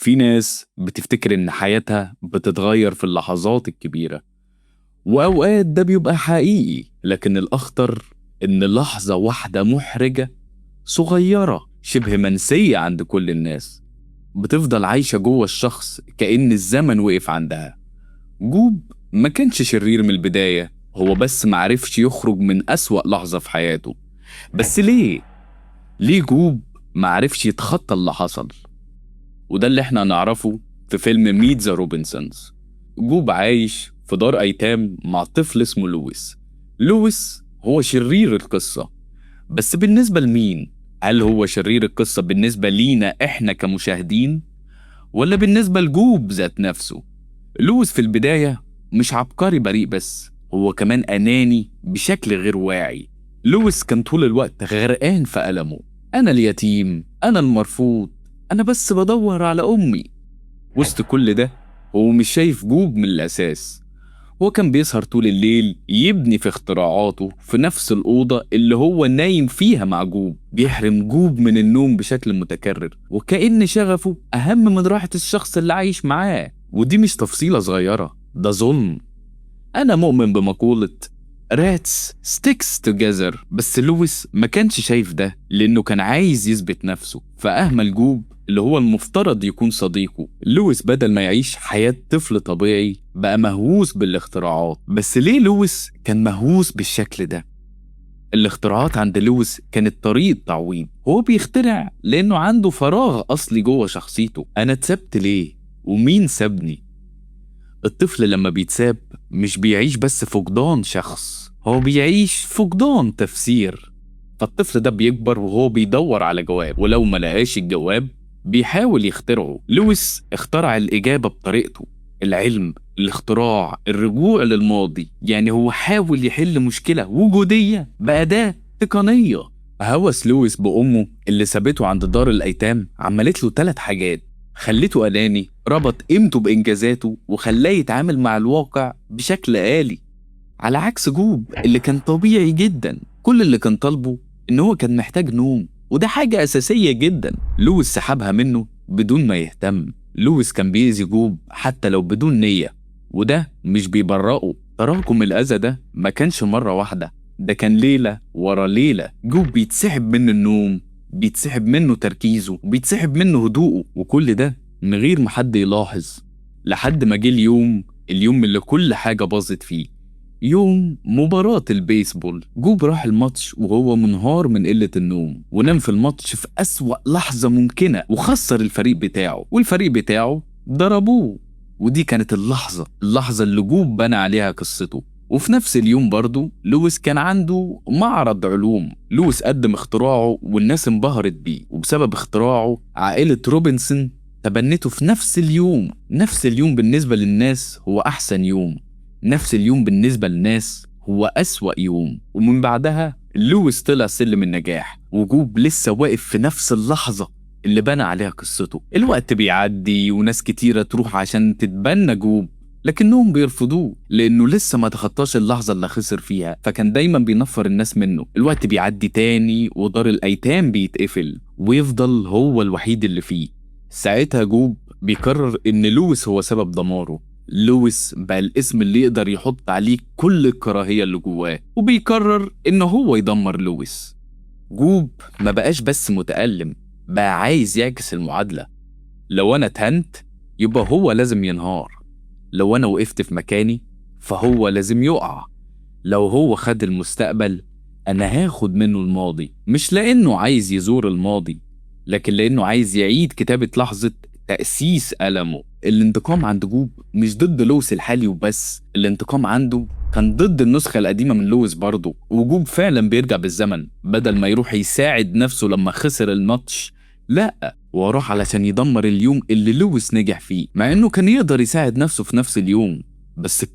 في ناس بتفتكر إن حياتها بتتغير في اللحظات الكبيرة، وأوقات ده بيبقى حقيقي، لكن الأخطر إن لحظة واحدة محرجة صغيرة شبه منسية عند كل الناس بتفضل عايشة جوه الشخص كأن الزمن وقف عندها. جوب ما كانش شرير من البداية، هو بس معرفش يخرج من أسوأ لحظة في حياته. بس ليه جوب معرفش يتخطى اللي حصل؟ وده اللي احنا نعرفه في فيلم ميت ذا روبنسونز. جوب عايش في دار أيتام مع طفل اسمه لويس. لويس هو شرير القصة، بس بالنسبة لمين؟ هل هو شرير القصة بالنسبة لينا احنا كمشاهدين، ولا بالنسبة لجوب ذات نفسه؟ لويس في البداية مش عبقري بريء بس، هو كمان أناني بشكل غير واعي. لويس كان طول الوقت غرقان في ألمه، أنا اليتيم، أنا المرفوض، أنا بس بدور على أمي. وسط كل ده هو مش شايف جوب من الأساس. هو كان بيسهر طول الليل يبني في اختراعاته في نفس الأوضة اللي هو نايم فيها مع جوب، بيحرم جوب من النوم بشكل متكرر، وكأن شغفه أهم من راحة الشخص اللي عايش معاه. ودي مش تفصيلة صغيرة، ده ظلم. أنا مؤمن بمقولة rats sticks together، بس لويس ما كانش شايف ده لأنه كان عايز يثبت نفسه، فأهمل جوب اللي هو المفترض يكون صديقه. لويس بدل ما يعيش حياة طفل طبيعي بقى مهووس بالاختراعات. بس ليه لويس كان مهووس بالشكل ده؟ الاختراعات عند لويس كانت طريقة تعويض، هو بيخترع لأنه عنده فراغ أصلي جوه شخصيته. أنا اتسبت ليه؟ ومين سابني؟ الطفل لما بيتساب مش بيعيش بس فقدان شخص، هو بيعيش فقدان تفسير. فالطفل ده بيكبر وهو بيدور على جواب، ولو ما لقاش الجواب بيحاول يخترعه. لويس اخترع الإجابة بطريقته، العلم، الاختراع، الرجوع للماضي. يعني هو حاول يحل مشكلة وجودية بأداة تقنية. هوس لويس بأمه اللي سابته عند دار الأيتام عملت له 3 حاجات: خلته أناني، ربط قيمته بإنجازاته، وخلاه يتعامل مع الواقع بشكل آلي. على عكس جوب اللي كان طبيعي جدا، كل اللي كان طالبه إن هو كان محتاج نوم، وده حاجة أساسية جدا. لويس سحبها منه بدون ما يهتم. لويس كان بيأذي جوب حتى لو بدون نية، وده مش بيبرئه. تراكم الأذى ده ما كانش مرة واحدة، ده كان ليلة ورا ليلة. جوب بيتسحب منه النوم، بيتسحب منه تركيزه، وبيتسحب منه هدوءه، وكل ده من غير ما حد يلاحظ. لحد ما جه اليوم اللي كل حاجة باظت فيه، يوم مباراة البيسبول. جوب راح الماتش وهو منهار من قلة النوم، ونام في الماتش في أسوأ لحظة ممكنة، وخسر الفريق بتاعه، والفريق بتاعه ضربوه. ودي كانت اللحظة اللي جوب بنى عليها قصته. وفي نفس اليوم برضو لويس كان عنده معرض علوم. لويس قدم اختراعه والناس انبهرت بيه، وبسبب اختراعه عائلة روبنسون تبنته في نفس اليوم. نفس اليوم بالنسبة للناس هو أحسن يوم، نفس اليوم بالنسبة للناس هو أسوأ يوم. ومن بعدها لويس طلع سلم النجاح، وجوب لسه واقف في نفس اللحظة اللي بنى عليها قصته. الوقت بيعدي وناس كتيرة تروح عشان تتبنى جوب، لكنهم بيرفضوه لأنه لسه ما تخطاش اللحظة اللي خسر فيها، فكان دايما بينفر الناس منه. الوقت بيعدي تاني ودار الأيتام بيتقفل، ويفضل هو الوحيد اللي فيه. ساعتها جوب بيقرر إن لويس هو سبب دماره. لويس بقى الاسم اللي يقدر يحط عليه كل الكراهية اللي جواه، وبيقرر إنه هو يدمر لويس. جوب ما بقاش بس متألم، بقى عايز يعكس المعادلة. لو أنا اتهنت يبقى هو لازم ينهار، لو أنا وقفت في مكاني فهو لازم يقع. لو هو خد المستقبل أنا هاخد منه الماضي، مش لأنه عايز يزور الماضي، لكن لأنه عايز يعيد كتابة لحظة تأسيس ألمه. الانتقام عند جوب مش ضد لويس الحالي وبس، الانتقام عنده كان ضد النسخة القديمة من لويس برضه. وجوب فعلا بيرجع بالزمن، بدل ما يروح يساعد نفسه لما خسر الماتش، لا، وراح علشان يدمر اليوم اللي لويس نجح فيه، مع انه كان يقدر يساعد نفسه في نفس اليوم. بس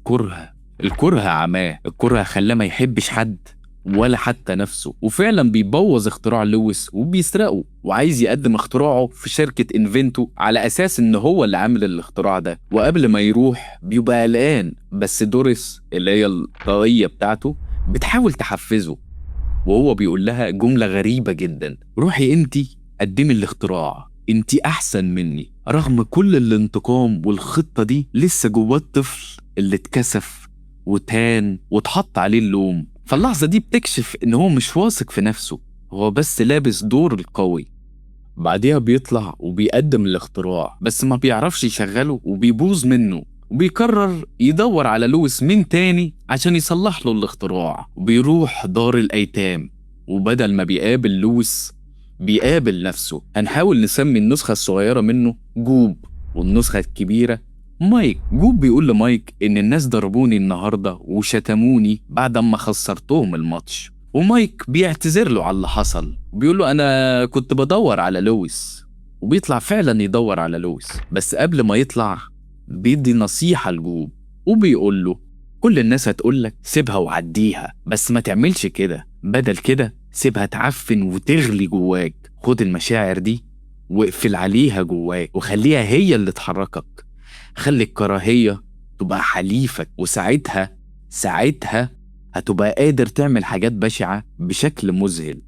الكره عماه، الكره خلاه ما يحبش حد ولا حتى نفسه، وفعلا بيبوظ اختراع لويس وبيسرقه، وعايز يقدم اختراعه في شركة انفنتو على اساس ان هو اللي عامل الاختراع ده. وقبل ما يروح بيبقى قلقان، بس دوريس اللي هي الطاقية بتاعته بتحاول تحفزه، وهو بيقول لها جملة غريبة جدا: روحي انتي قدمي الاختراع، انتي احسن مني. رغم كل الانتقام والخطة دي لسه جواه الطفل اللي اتكسف وتان واتحط عليه اللوم. فاللحظة دي بتكشف ان هو مش واثق في نفسه، هو بس لابس دور القوي. بعديها بيطلع وبيقدم الاختراع بس ما بيعرفش يشغله وبيبوظ منه، وبيقرر يدور على لويس من تاني عشان يصلح له الاختراع، وبيروح دار الأيتام. وبدل ما بيقابل لويس بيقابل نفسه. هنحاول نسمي النسخة الصغيرة منه جوب، والنسخة الكبيرة مايك. جوب بيقول لمايك إن الناس ضربوني النهاردة وشتموني بعد ما خسرتهم الماتش، ومايك بيعتذر له على اللي حصل وبيقول له أنا كنت بدور على لويس. وبيطلع فعلا يدور على لويس، بس قبل ما يطلع بيدي نصيحة لجوب وبيقول له كل الناس هتقولك سيبها وعديها، بس ما تعملش كده. بدل كده سيبها تعفن وتغلي جواك. خد المشاعر دي واقفل عليها جواك وخليها هي اللي تحركك. خلي الكراهية تبقى حليفك، وساعتها هتبقى قادر تعمل حاجات بشعة بشكل مذهل.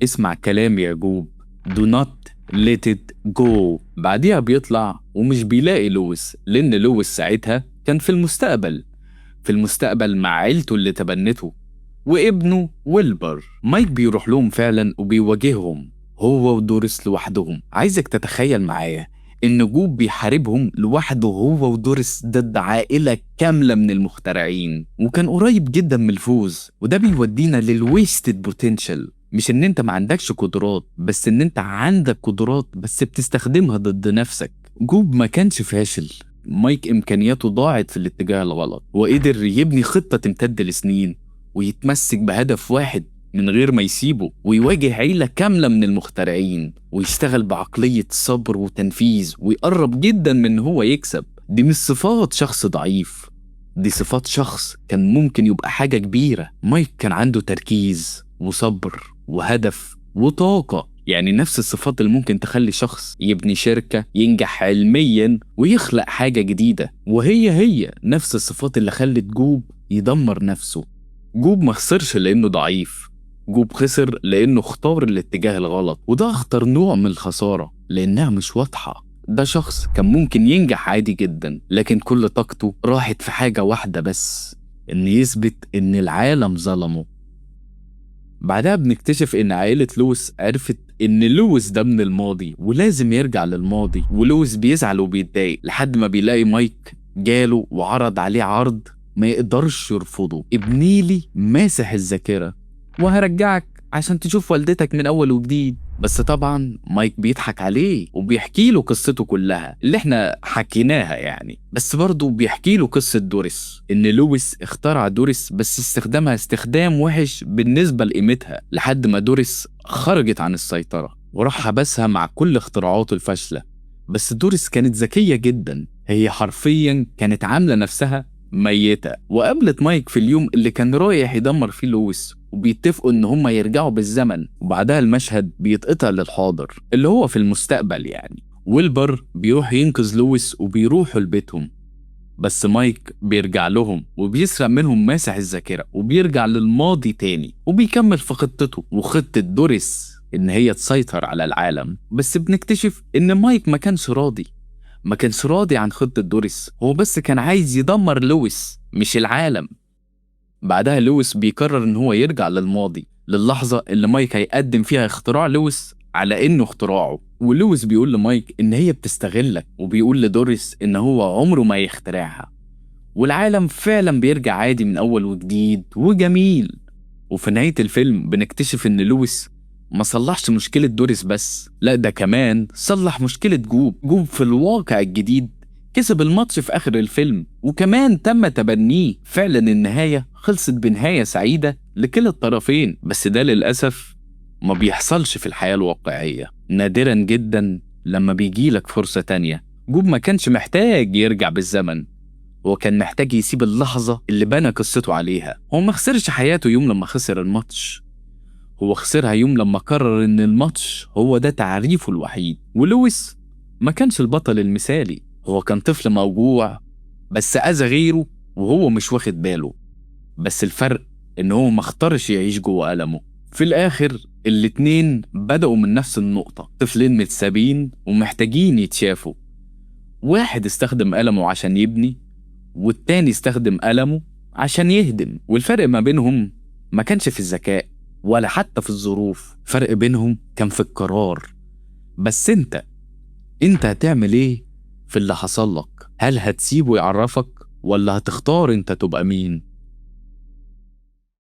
اسمع كلامي يا جوب، do not let it go. بعديها بيطلع ومش بيلاقي لويس، لأن لويس ساعتها كان في المستقبل مع عيلته اللي تبنته وابنه ويلبر. مايك بيروح لهم فعلا وبيواجههم هو ودوريس لوحدهم. عايزك تتخيل معايا إن جوب بيحاربهم لوحده هو ودوريس ضد عائلة كاملة من المخترعين، وكان قريب جدا من الفوز. وده بيودينا للويستد بوتنشال، مش ان انت ما عندكش قدرات، بس ان انت عندك قدرات بس بتستخدمها ضد نفسك. جوب ما كانش فاشل، مايك امكانياته ضاعت في الاتجاه الغلط، وقدر يبني خطة تمتد لسنين ويتمسك بهدف واحد من غير ما يسيبه، ويواجه عيلة كاملة من المخترعين ويشتغل بعقلية صبر وتنفيذ ويقرب جدا من هو يكسب. دي مش صفات شخص ضعيف، دي صفات شخص كان ممكن يبقى حاجة كبيرة. مايك كان عنده تركيز وصبر وهدف وطاقة، يعني نفس الصفات اللي ممكن تخلي شخص يبني شركة ينجح علميا ويخلق حاجة جديدة، وهي نفس الصفات اللي خلت جوب يدمر نفسه. جوب ما خسرش لأنه ضعيف، جوب خسر لأنه اختار الاتجاه الغلط، وده اختار نوع من الخسارة لأنها مش واضحة. ده شخص كان ممكن ينجح عادي جدا، لكن كل طاقته راحت في حاجة واحدة بس، إن يثبت إن العالم ظلمه. بعدها بنكتشف إن عائلة لويس عرفت إن لويس ده من الماضي ولازم يرجع للماضي، ولويس بيزعل وبيتضايق لحد ما بيلاقي مايك جاله وعرض عليه عرض ما يقدرش يرفضه. ابنيلي ماسح الذاكرة وهرجعك عشان تشوف والدتك من أول وجديد. بس طبعا مايك بيضحك عليه وبيحكي له قصته كلها اللي احنا حكيناها يعني، بس برضه بيحكي له قصة دوريس، ان لويس اخترع دوريس بس استخدامها استخدام وحش بالنسبة لقيمتها، لحد ما دوريس خرجت عن السيطرة وراح حبسها مع كل اختراعاته الفاشلة. بس دوريس كانت ذكية جدا، هي حرفيا كانت عاملة نفسها ميتة، وقابلت مايك في اليوم اللي كان رايح يدمر فيه لويس، وبيتفقوا ان هما يرجعوا بالزمن. وبعدها المشهد بيتقطع للحاضر اللي هو في المستقبل يعني. ويلبر بيروح ينقذ لويس وبيروحوا لبيتهم، بس مايك بيرجع لهم وبيسرق منهم ماسح الذاكرة وبيرجع للماضي تاني وبيكمل في خطته وخطة دوريس ان هي تسيطر على العالم. بس بنكتشف ان مايك ما كانش راضي عن خطة دوريس، هو بس كان عايز يدمر لويس مش العالم. بعدها لويس بيقرر ان هو يرجع للماضي، للحظة اللي مايك هيقدم فيها اختراع لويس على انه اختراعه. ولويس بيقول لمايك ان هي بتستغلك، وبيقول لدوريس ان هو عمره ما يخترعها، والعالم فعلا بيرجع عادي من اول وجديد وجميل. وفي نهاية الفيلم بنكتشف ان لويس ما صلحش مشكلة دوريس بس، لا ده كمان صلح مشكلة جوب في الواقع الجديد كسب الماتش في آخر الفيلم، وكمان تم تبنيه. فعلا النهاية خلصت بنهاية سعيدة لكل الطرفين، بس ده للأسف ما بيحصلش في الحياة الواقعية، نادرا جدا لما بيجيلك فرصة تانية. جوب ما كانش محتاج يرجع بالزمن، هو كان محتاج يسيب اللحظة اللي بنى قصته عليها. هو ما خسرش حياته يوم لما خسر الماتش، هو خسرها يوم لما قرر ان الماتش هو ده تعريفه الوحيد. ولويس ما كانش البطل المثالي، هو كان طفل موجوع بس أذى غيره وهو مش واخد باله، بس الفرق ان هو ما اختارش يعيش جوه ألمه. في الآخر الاتنين بدأوا من نفس النقطة، طفلين متسابين ومحتاجين يتشافوا. واحد استخدم قلمه عشان يبني، والتاني استخدم قلمه عشان يهدم. والفرق ما بينهم ما كانش في الذكاء ولا حتى في الظروف، فرق بينهم كان في القرار. بس انت هتعمل ايه في اللي حصل لك؟ هل هتسيبه يعرفك ولا هتختار انت تبقى مين؟